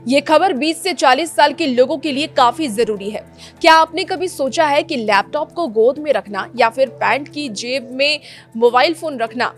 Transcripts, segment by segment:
ये खबर 20 से 40 साल के लोगों के लिए काफी जरूरी है। क्या आपने कभी सोचा है कि लैपटॉप को गोद में रखना या फिर पैंट की जेब में मोबाइल फोन रखना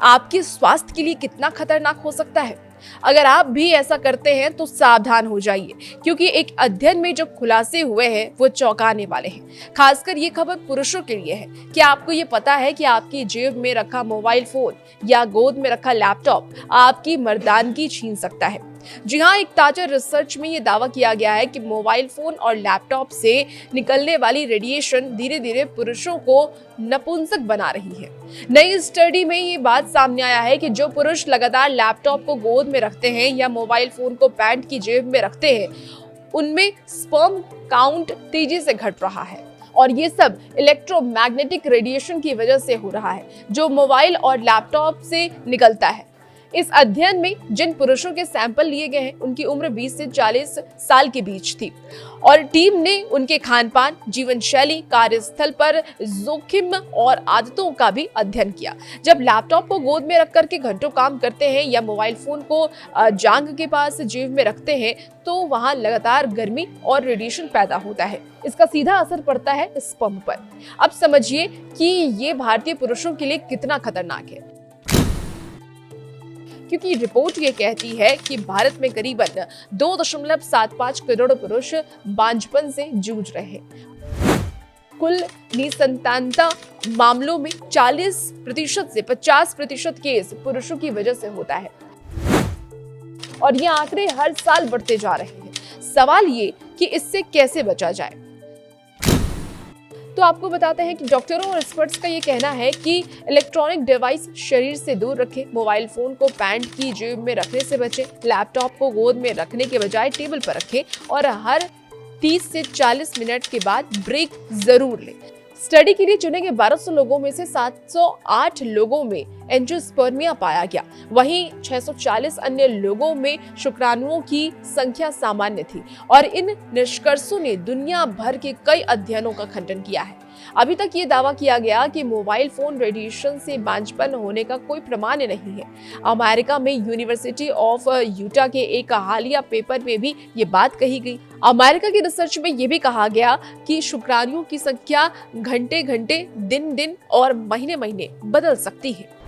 आपके स्वास्थ्य के लिए कितना खतरनाक हो सकता है? अगर आप भी ऐसा करते हैं तो सावधान हो जाइए, क्योंकि एक अध्ययन में जो खुलासे हुए हैं वो चौंकाने वाले हैं। खासकर ये खबर पुरुषों के लिए है। क्या आपको ये पता है कि आपकी जेब में रखा मोबाइल फोन या गोद में रखा लैपटॉप आपकी मर्दानगी छीन सकता है? जी हाँ, एक ताजा रिसर्च में ये दावा किया गया है कि मोबाइल फोन और लैपटॉप से निकलने वाली रेडिएशन धीरे धीरे पुरुषों को नपुंसक बना रही है। नई स्टडी में ये बात सामने आया है कि जो पुरुष लगातार लैपटॉप को गोद में रखते हैं या मोबाइल फोन को पैंट की जेब में रखते हैं, उनमें स्पर्म काउंट तेजी से घट रहा है। और ये सब इलेक्ट्रोमैग्नेटिक रेडिएशन की वजह से हो रहा है, जो मोबाइल और लैपटॉप से निकलता है। इस अध्ययन में जिन पुरुषों के सैंपल लिए गए हैं उनकी उम्र 20 से 40 साल के बीच थी, और टीम ने उनके खान-पान, जीवन शैली, कार्यस्थल पर जोखिम और आदतों का भी अध्ययन किया। जब लैपटॉप को गोद में रख कर के घंटों काम करते हैं या मोबाइल फोन को जांघ के पास जेब में रखते हैं तो वहां लगातार गर्मी और रेडिएशन पैदा होता है। इसका सीधा असर पड़ता है स्पर्म पर। अब समझिए कि ये भारतीय पुरुषों के लिए कितना खतरनाक है, क्योंकि रिपोर्ट ये कहती है कि भारत में करीबन 2.75 करोड़ पुरुष बांझपन से जूझ रहे हैं। कुल निसंतानता मामलों में 40% से 50% केस पुरुषों की वजह से होता है, और ये आंकड़े हर साल बढ़ते जा रहे हैं। सवाल ये कि इससे कैसे बचा जाए। तो आपको बताते हैं कि डॉक्टरों और एक्सपर्ट्स का ये कहना है कि इलेक्ट्रॉनिक डिवाइस शरीर से दूर रखें, मोबाइल फोन को पैंट की जेब में रखने से बचें, लैपटॉप को गोद में रखने के बजाय टेबल पर रखें और हर 30 से 40 मिनट के बाद ब्रेक जरूर लें। स्टडी के लिए चुने गए 1200 लोगों में से 708 लोगों में एंजियोस्पर्मिया पाया गया, वहीं 640 अन्य लोगों में शुक्राणुओं की संख्या सामान्य थी, और इन निष्कर्षों ने दुनिया भर के कई अध्ययनों का खंडन किया है। अभी तक ये दावा किया गया कि मोबाइल फोन रेडिएशन से बांझपन होने का कोई प्रमाण नहीं है। अमेरिका में यूनिवर्सिटी ऑफ यूटा के एक हालिया पेपर में भी ये बात कही गई। अमेरिका की रिसर्च में ये भी कहा गया कि शुक्राणुओं की संख्या घंटे घंटे, दिन दिन और महीने महीने बदल सकती है।